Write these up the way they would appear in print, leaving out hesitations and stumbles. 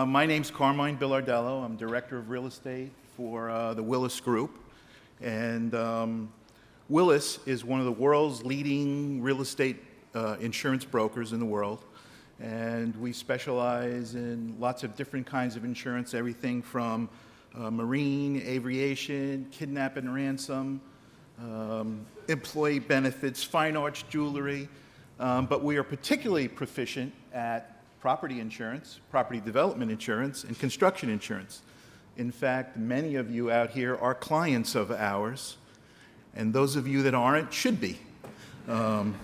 My name's Carmine Bilardello. I'm Director of Real Estate for the Willis Group. And Willis is one of the world's leading real estate insurance brokers in the world. And we specialize in lots of different kinds of insurance, everything from marine, aviation, kidnap and ransom, employee benefits, fine arts, jewelry. But we are particularly proficient at property insurance, property development insurance, and construction insurance. In fact, many of you out here are clients of ours, and those of you that aren't should be. And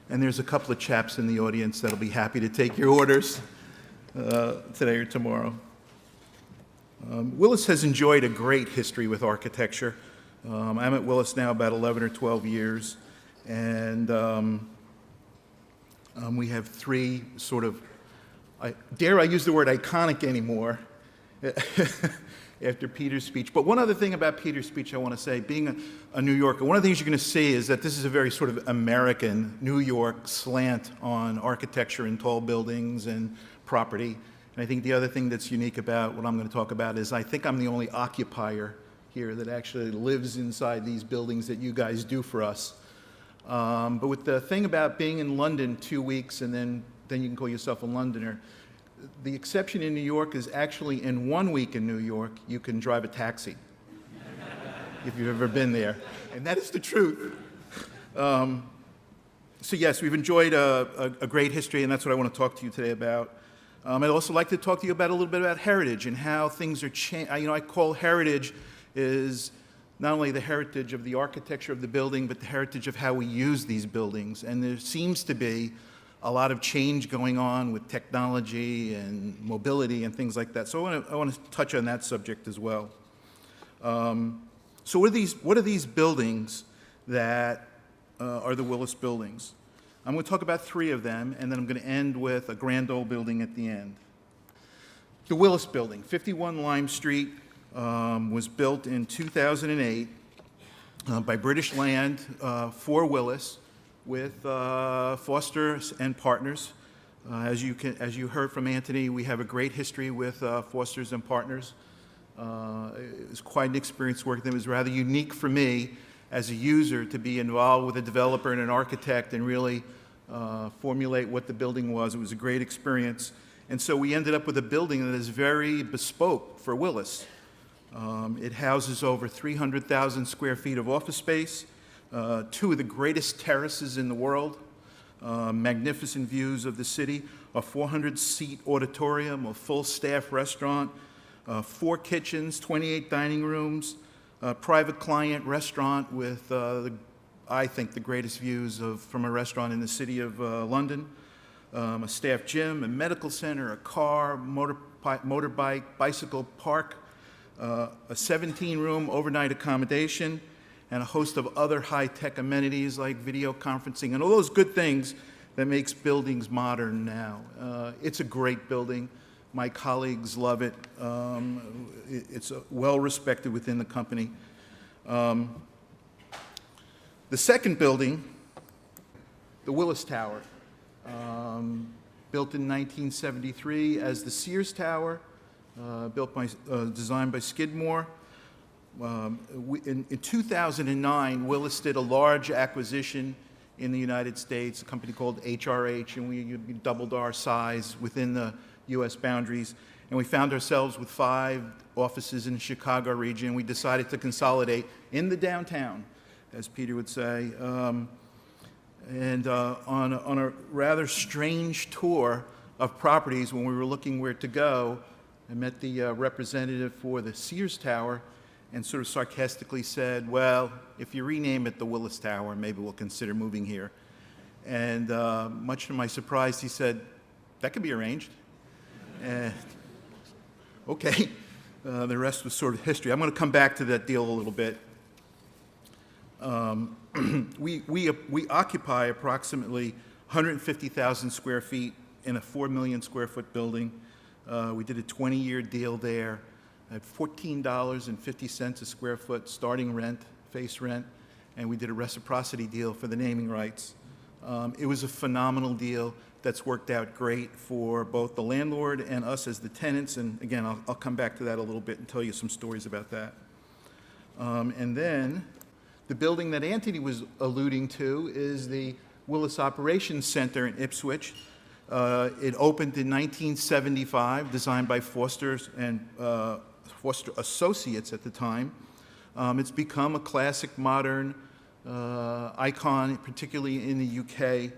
there's a couple of chaps in the audience that'll be happy to take your orders today or tomorrow. Willis has enjoyed a great history with architecture. I'm at Willis now about 11 or 12 years, and we have three sort of, dare I use the word iconic anymore after Peter's speech. But one other thing about Peter's speech I want to say, being a New Yorker, one of the things you're going to see is that this is a very sort of American, New York slant on architecture and tall buildings and property. And I think the other thing that's unique about what I'm going to talk about is I think I'm the only occupier here that actually lives inside these buildings that you guys do for us. But with the thing about being in London 2 weeks and then you can call yourself a Londoner, the exception in New York is actually in 1 week in New York, you can drive a taxi, if you've ever been there. And that is the truth. So yes, we've enjoyed a great history, and that's what I want to talk to you today about. I'd also like to talk to you about a little bit about heritage and how things are changing. You know, I call heritage is not only the heritage of the architecture of the building, but the heritage of how we use these buildings. And there seems to be a lot of change going on with technology and mobility and things like that. So I want to touch on that subject as well. So what are these buildings that are the Willis Buildings? I'm going to talk about three of them, and then I'm going to end with a grand old building at the end. The Willis Building, 51 Lime Street, was built in 2008 by British Land for Willis with Foster and Partners. As you heard from Anthony, we have a great history with Fosters and Partners. It was quite an experience working with them. It was rather unique for me as a user to be involved with a developer and an architect and really formulate what the building was. It was a great experience. And so we ended up with a building that is very bespoke for Willis. It houses over 300,000 square feet of office space, two of the greatest terraces in the world, magnificent views of the city, a 400-seat auditorium, a full-staff restaurant, 4 kitchens, 28 dining rooms, a private client restaurant with, I think, the greatest views from a restaurant in the city of London, a staff gym, a medical center, a car, motorbike, bicycle park, a 17-room overnight accommodation, and a host of other high-tech amenities like video conferencing and all those good things that makes buildings modern now. It's a great building. My colleagues love it. It's well respected within the company. The second building, the Willis Tower, built in 1973 as the Sears Tower, designed by Skidmore. In 2009, Willis did a large acquisition in the United States, a company called HRH, and we doubled our size within the U.S. boundaries. And we found ourselves with 5 offices in the Chicago region. We decided to consolidate in the downtown, as Peter would say. On a rather strange tour of properties, when we were looking where to go, I met the representative for the Sears Tower and sort of sarcastically said, well, if you rename it the Willis Tower, maybe we'll consider moving here. And much to my surprise, he said, that could be arranged. Okay, the rest was sort of history. I'm going to come back to that deal a little bit. We occupy approximately 150,000 square feet in a 4 million square foot building. We did a 20-year deal there at $14.50 a square foot starting rent, face rent, and we did a reciprocity deal for the naming rights. It was a phenomenal deal that's worked out great for both the landlord and us as the tenants. And again, I'll come back to that a little bit and tell you some stories about that. And then the building that Anthony was alluding to is the Willis Operations Center in Ipswich. It opened in 1975, designed by Foster and Foster Associates at the time. It's become a classic modern icon, particularly in the UK.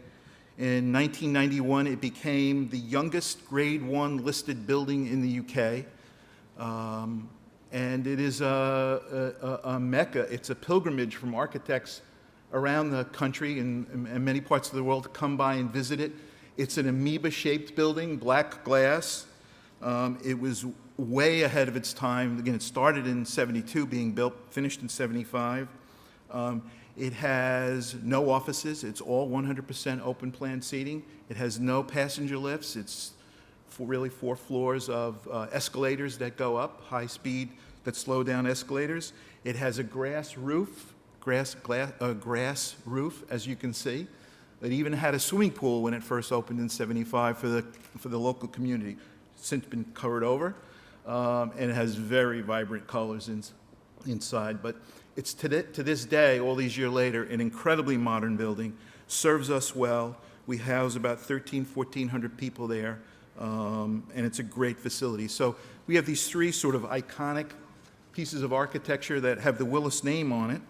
In 1991, it became the youngest Grade 1 listed building in the UK. And it is a mecca. It's a pilgrimage from architects around the country and many parts of the world to come by and visit it. It's an amoeba-shaped building, black glass. It was way ahead of its time. Again, it started in 72, being built, finished in 75. It has no offices. It's all 100% open plan seating. It has no passenger lifts. It's really 4 floors of escalators that go up, high speed, that slow down escalators. It has a grass roof, grass roof, as you can see. It even had a swimming pool when it first opened in 75 for the local community. It's since been covered over, and it has very vibrant colors inside. But it's to this day, all these years later, an incredibly modern building, serves us well. We house about 1,400 people there, and it's a great facility. So we have these 3 sort of iconic pieces of architecture that have the Willis name on it.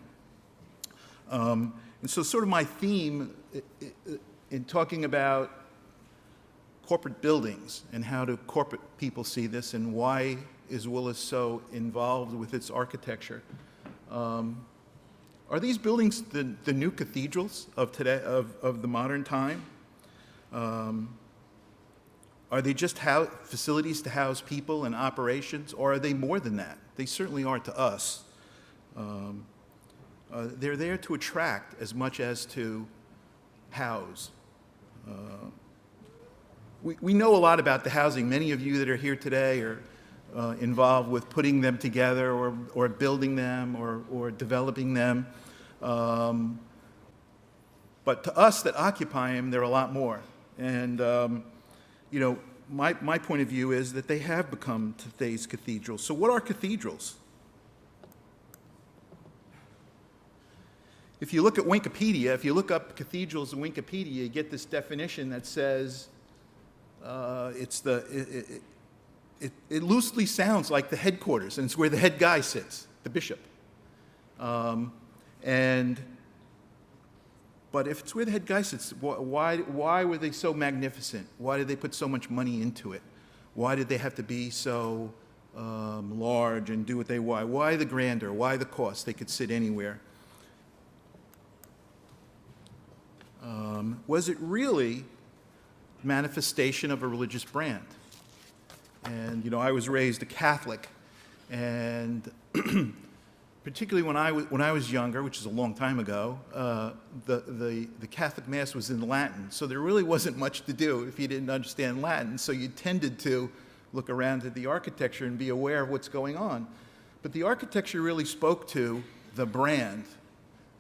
And so sort of my theme in talking about corporate buildings and how do corporate people see this and why is Willis so involved with its architecture. Are these buildings the new cathedrals of today, of the modern time? Are they just facilities to house people and operations, or are they more than that? They certainly are to us. They're there to attract as much as to house. We know a lot about the housing. Many of you that are here today are involved with putting them together or building them or developing them. But to us that occupy them, they're a lot more. And, you know, my point of view is that they have become today's cathedrals. So what are cathedrals? If you look at Wikipedia, if you look up cathedrals in Wikipedia, you get this definition that says it loosely sounds like the headquarters, and it's where the head guy sits, the bishop. But if it's where the head guy sits, why were they so magnificent? Why did they put so much money into it? Why did they have to be so large and do what they want? Why the grandeur? Why the cost? They could sit anywhere. Was it really manifestation of a religious brand? And, you know, I was raised a Catholic, and particularly when I was younger, which is a long time ago, the Catholic Mass was in Latin, so there really wasn't much to do if you didn't understand Latin, so you tended to look around at the architecture and be aware of what's going on. But the architecture really spoke to the brand.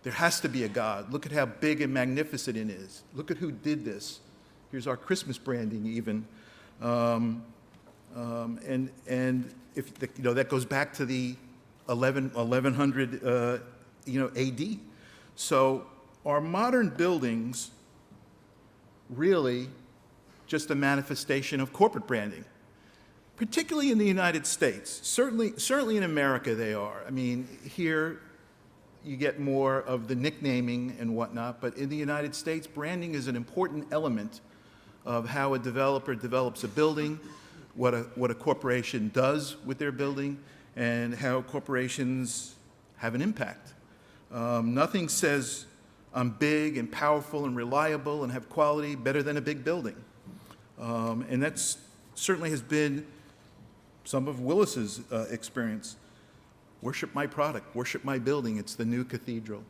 There has to be a God. Look at how big and magnificent it is. Look at who did this. Here's our Christmas branding even. And if the, you know, that goes back to the 1100 AD. So are modern buildings really just a manifestation of corporate branding? Particularly in the United States. Certainly in America they are. I mean, here you get more of the nicknaming and whatnot, but in the United States, branding is an important element of how a developer develops a building, what a corporation does with their building, and how corporations have an impact. Nothing says I'm big and powerful and reliable and have quality better than a big building. And that's certainly has been some of Willis's experience. Worship my product, worship my building, it's the new cathedral.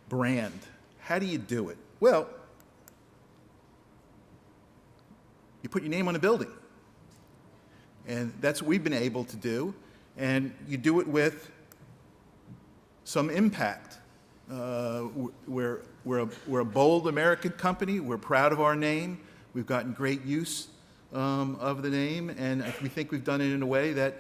Brand, how do you do it? Well, you put your name on a building. And that's what we've been able to do. And you do it with some impact. We're a bold American company. We're proud of our name. We've gotten great use of the name, and we think we've done it in a way that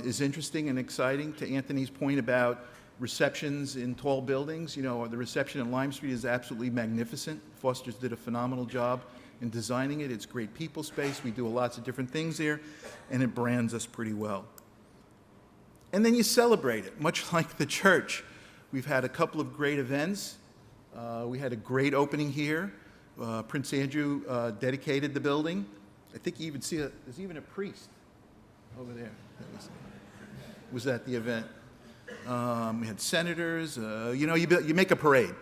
is interesting and exciting. To Anthony's point about receptions in tall buildings, you know, the reception in Lime Street is absolutely magnificent. Foster's did a phenomenal job in designing it. It's great people space. We do lots of different things there, and it brands us pretty well. And then you celebrate it, much like the church. We've had a couple of great events. We had a great opening here. Prince Andrew dedicated the building. I think you even see there's even a priest over there. That was at the event. We had senators. You know, you make a parade.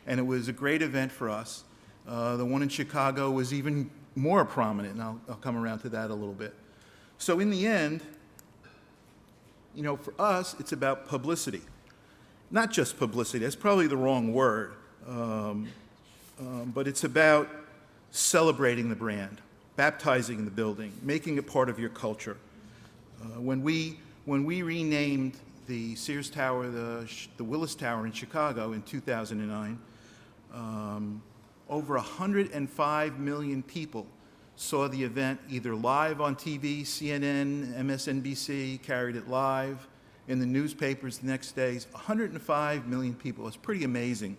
And it was a great event for us. The one in Chicago was even more prominent, and I'll come around to that a little bit. So in the end, you know, for us, it's about publicity. Not just publicity, that's probably the wrong word, but it's about celebrating the brand, baptizing the building, making it part of your culture. When we renamed the Sears Tower the Willis Tower in Chicago in 2009, over 105 million people saw the event either live on TV, CNN, MSNBC carried it live, in the newspapers the next day. 105 million people. It's pretty amazing.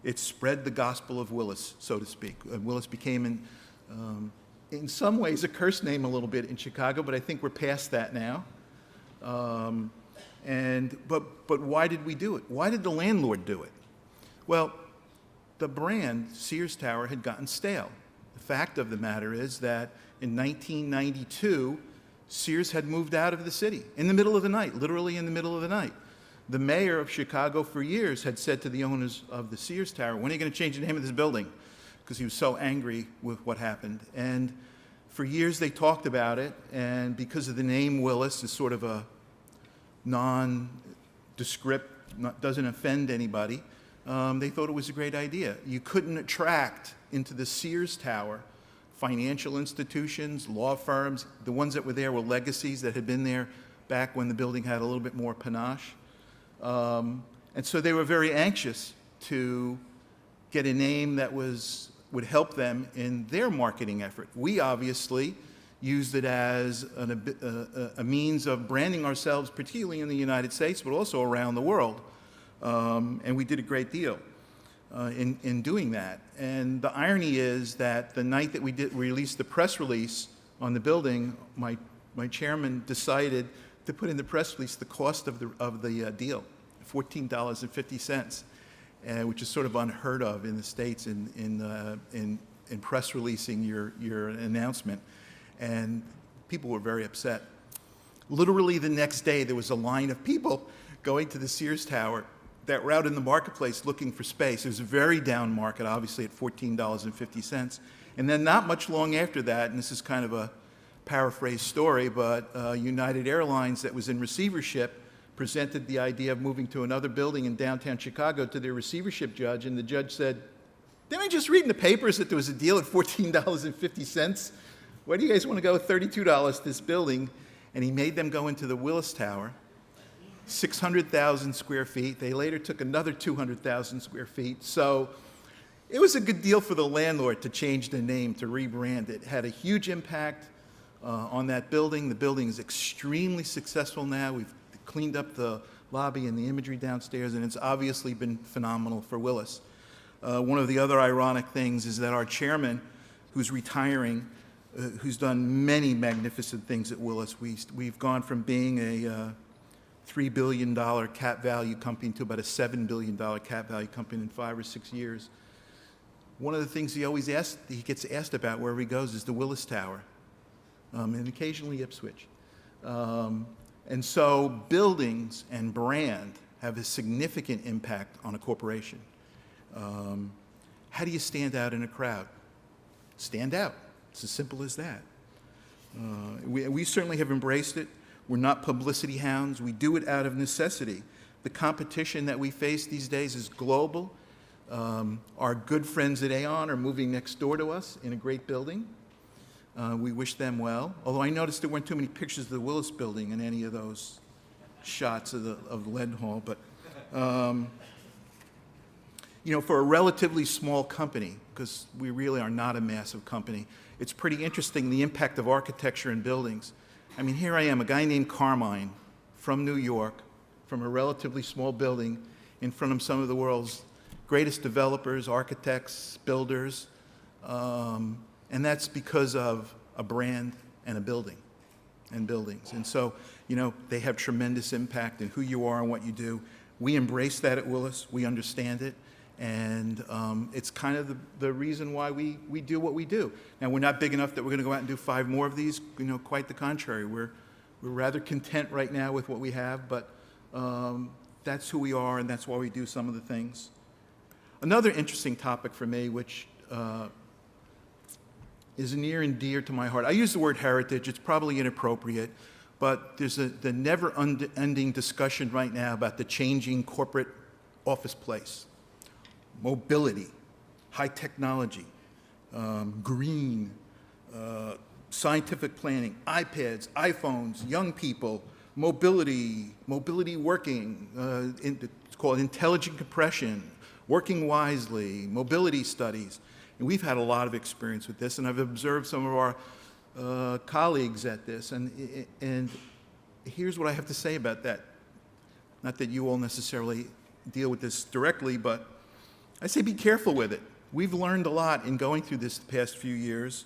It spread the gospel of Willis, so to speak. Willis became, in some ways, a curse name a little bit in Chicago, but I think we're past that now. But why did we do it? Why did the landlord do it? Well, the brand Sears Tower had gotten stale. The fact of the matter is that in 1992, Sears had moved out of the city in the middle of the night, literally in the middle of the night. The mayor of Chicago for years had said to the owners of the Sears Tower, when are you going to change the name of this building? Because he was so angry with what happened. And for years they talked about it, and because of the name Willis is sort of a nondescript, doesn't offend anybody, they thought it was a great idea. You couldn't attract into the Sears Tower financial institutions, law firms. The ones that were there were legacies that had been there back when the building had a little bit more panache. And so they were very anxious to get a name that would help them in their marketing effort. We obviously used it as a means of branding ourselves, particularly in the United States, but also around the world. And we did a great deal in doing that. And the irony is that the night that we released the press release on the building, my chairman decided to put in the press release the cost of the deal, $14.50, which is sort of unheard of in the States in press releasing your announcement. And people were very upset. Literally the next day, there was a line of people going to the Sears Tower that were out in the marketplace looking for space. It was a very down market, obviously, at $14.50. And then not much long after that, and this is kind of a paraphrased story, but United Airlines that was in receivership presented the idea of moving to another building in downtown Chicago to their receivership judge, and the judge said, didn't I just read in the papers that there was a deal at $14.50? Why do you guys want to go with $32 to this building? And he made them go into the Willis Tower, 600,000 square feet. They later took another 200,000 square feet. So it was a good deal for the landlord to change the name, to rebrand it. It had a huge impact on that building. The building is extremely successful now. We've cleaned up the lobby and the imagery downstairs, and it's obviously been phenomenal for Willis. One of the other ironic things is that our chairman, who's retiring, who's done many magnificent things at Willis, we've gone from being a $3 billion cap value company to about a $7 billion cap value company in 5 or 6 years. One of the things he gets asked about wherever he goes is the Willis Tower, and occasionally Ipswich. And so buildings and brand have a significant impact on a corporation. How do you stand out in a crowd? Stand out. It's as simple as that. We certainly have embraced it. We're not publicity hounds. We do it out of necessity. The competition that we face these days is global. Our good friends at Aon are moving next door to us in a great building. We wish them well. Although I noticed there weren't too many pictures of the Willis Building in any of those shots of the Leadenhall, but You know, for a relatively small company, because we really are not a massive company, it's pretty interesting the impact of architecture and buildings. I mean, here I am, a guy named Carmine from New York, from a relatively small building, in front of some of the world's greatest developers, architects, builders, and that's because of a brand and a building and buildings. And so, you know, they have tremendous impact in who you are and what you do. We embrace that at Willis. We understand it. And it's kind of the reason why we do what we do. Now, we're not big enough that we're going to go out and do 5 more of these. You know, quite the contrary. We're rather content right now with what we have, but that's who we are, and that's why we do some of the things. Another interesting topic for me, which is near and dear to my heart. I use the word heritage. It's probably inappropriate, but there's the never-ending discussion right now about the changing corporate office place. Mobility, high technology, green, scientific planning, iPads, iPhones, young people, mobility working, it's called intelligent compression, working wisely, mobility studies. And we've had a lot of experience with this, and I've observed some of our colleagues at this, and here's what I have to say about that. Not that you all necessarily deal with this directly, but I say be careful with it. We've learned a lot in going through this the past few years.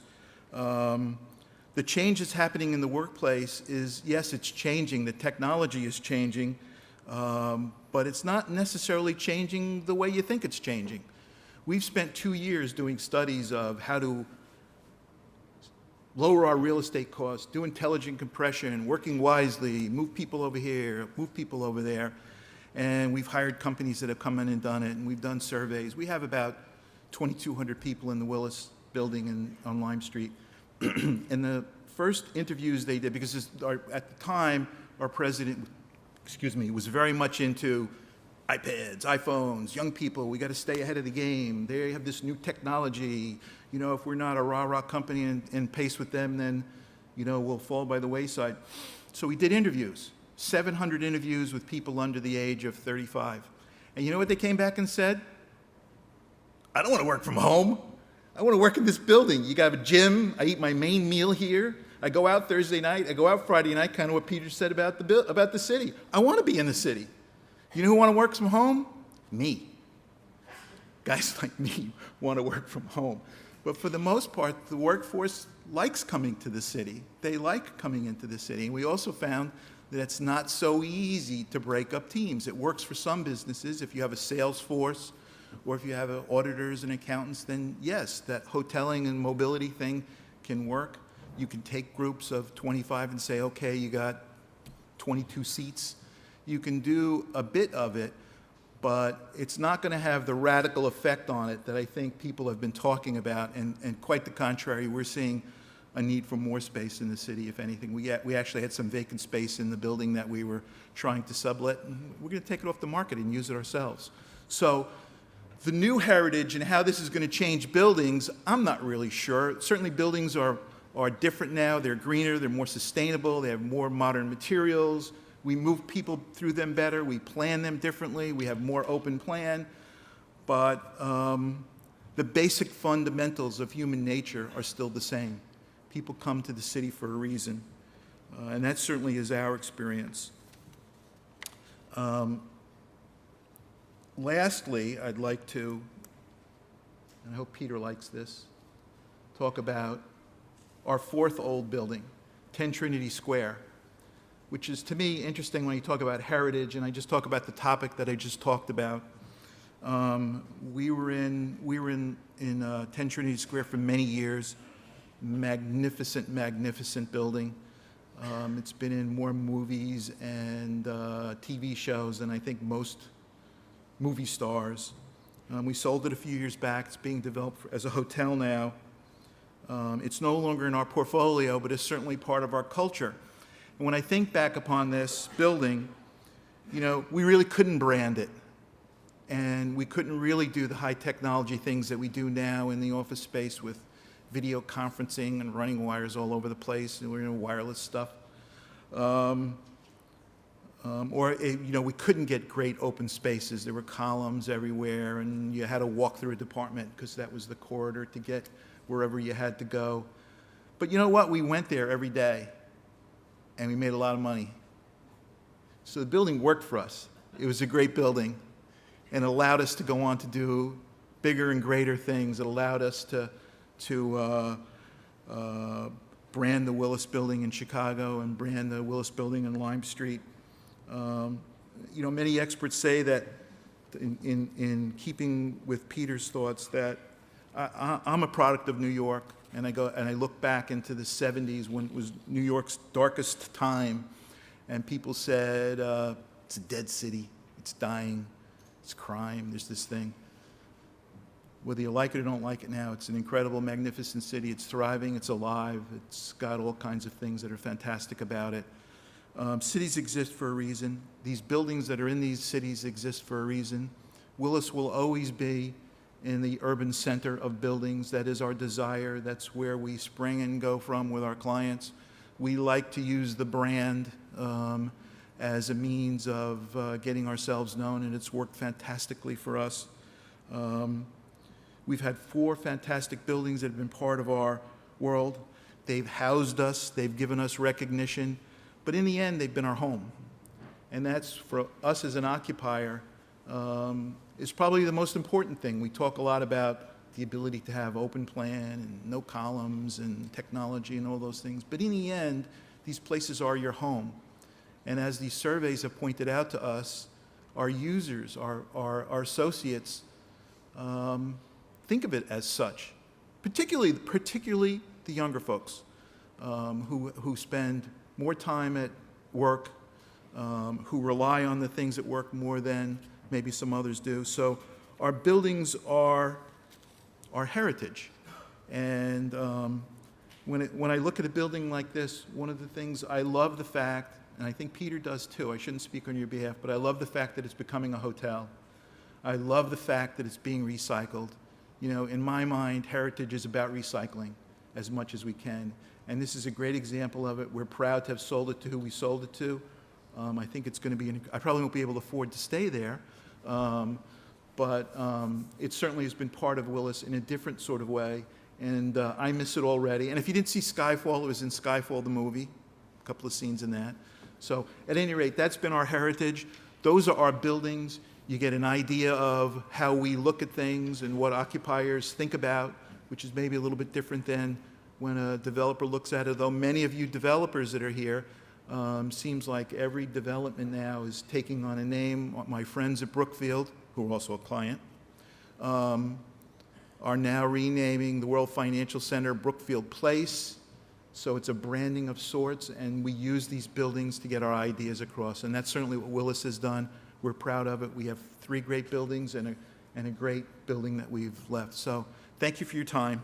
The change that's happening in the workplace is, yes, it's changing. The technology is changing, but it's not necessarily changing the way you think it's changing. We've spent 2 years doing studies of how to lower our real estate costs, do intelligent compression, working wisely, move people over here, move people over there. And we've hired companies that have come in and done it, and we've done surveys. We have about 2,200 people in the Willis building on Lime Street. And the first interviews they did, because at the time, our president, was very much into iPads, iPhones, young people, we got to stay ahead of the game. They have this new technology. You know, if we're not a rah-rah company and pace with them, then, you know, we'll fall by the wayside. So we did interviews. 700 interviews with people under the age of 35. And you know what they came back and said? I don't want to work from home. I want to work in this building. You got a gym. I eat my main meal here. I go out Thursday night. I go out Friday night, kind of what Peter said about the city. I want to be in the city. You know who want to work from home? Me. Guys like me want to work from home. But for the most part, the workforce likes coming to the city. They like coming into the city. And we also found that it's not so easy to break up teams. It works for some businesses. If you have a sales force or if you have auditors and accountants, then yes, that hoteling and mobility thing can work. You can take groups of 25 and say, okay, you got 22 seats. You can do a bit of it, but it's not going to have the radical effect on it that I think people have been talking about, and quite the contrary, we're seeing a need for more space in the city, if anything. We actually had some vacant space in the building that we were trying to sublet, and we're going to take it off the market and use it ourselves. So the new heritage and how this is going to change buildings, I'm not really sure. Certainly buildings are different now. They're greener, they're more sustainable, they have more modern materials. We move people through them better, we plan them differently, we have more open plan, but the basic fundamentals of human nature are still the same. People come to the city for a reason, and that certainly is our experience. Lastly, I'd like to, and I hope Peter likes this, talk about our fourth old building, 10 Trinity Square, which is, to me, interesting when you talk about heritage, and I just talk about the topic that I just talked about. We were in 10 Trinity Square for many years. Magnificent, magnificent building. It's been in more movies and TV shows than I think most movie stars. We sold it a few years back. It's being developed as a hotel now. It's no longer in our portfolio, but it's certainly part of our culture. And when I think back upon this building, you know, we really couldn't brand it. And we couldn't really do the high technology things that we do now in the office space with video conferencing and running wires all over the place, and we're in wireless stuff. We couldn't get great open spaces. There were columns everywhere, and you had to walk through a department because that was the corridor to get wherever you had to go. But you know what? We went there every day, and we made a lot of money. So the building worked for us. It was a great building, and it allowed us to go on to do bigger and greater things. It allowed us to brand the Willis Building in Chicago and brand the Willis Building in Lime Street. Many experts say that in keeping with Peter's thoughts that I'm a product of New York, and I look back into the 70s when it was New York's darkest time, and people said, it's a dead city, it's dying, it's crime, there's this thing. Whether you like it or don't like it now, it's an incredible, magnificent city. It's thriving, it's alive, it's got all kinds of things that are fantastic about it. Cities exist for a reason. These buildings that are in these cities exist for a reason. Willis will always be in the urban center of buildings. That is our desire. That's where we spring and go from with our clients. We like to use the brand as a means of getting ourselves known, and it's worked fantastically for us. We've had 4 fantastic buildings that have been part of our world. They've housed us, they've given us recognition, but in the end, they've been our home. And that's, for us as an occupier, is probably the most important thing. We talk a lot about the ability to have open plan and no columns and technology and all those things, but in the end, these places are your home. And as these surveys have pointed out to us, our users, our associates, think of it as such, particularly the younger folks who spend more time at work, who rely on the things at work more than maybe some others do. So our buildings are our heritage. And when I look at a building like this, one of the things I love the fact, and I think Peter does too, I shouldn't speak on your behalf, but I love the fact that it's becoming a hotel. I love the fact that it's being recycled. In my mind, heritage is about recycling as much as we can. And this is a great example of it. We're proud to have sold it to who we sold it to. I think it's going to be, I probably won't be able to afford to stay there, but it certainly has been part of Willis in a different sort of way. And I miss it already. And if you didn't see Skyfall, it was in Skyfall, the movie, a couple of scenes in that. So at any rate, that's been our heritage. Those are our buildings. You get an idea of how we look at things and what occupiers think about, which is maybe a little bit different than when a developer looks at it, though many of you developers that are here, seems like every development now is taking on a name. My friends at Brookfield, who are also a client, are now renaming the World Financial Center Brookfield Place. So it's a branding of sorts, and we use these buildings to get our ideas across. And that's certainly what Willis has done. We're proud of it. We have 3 great buildings and a great building that we've left. So thank you for your time.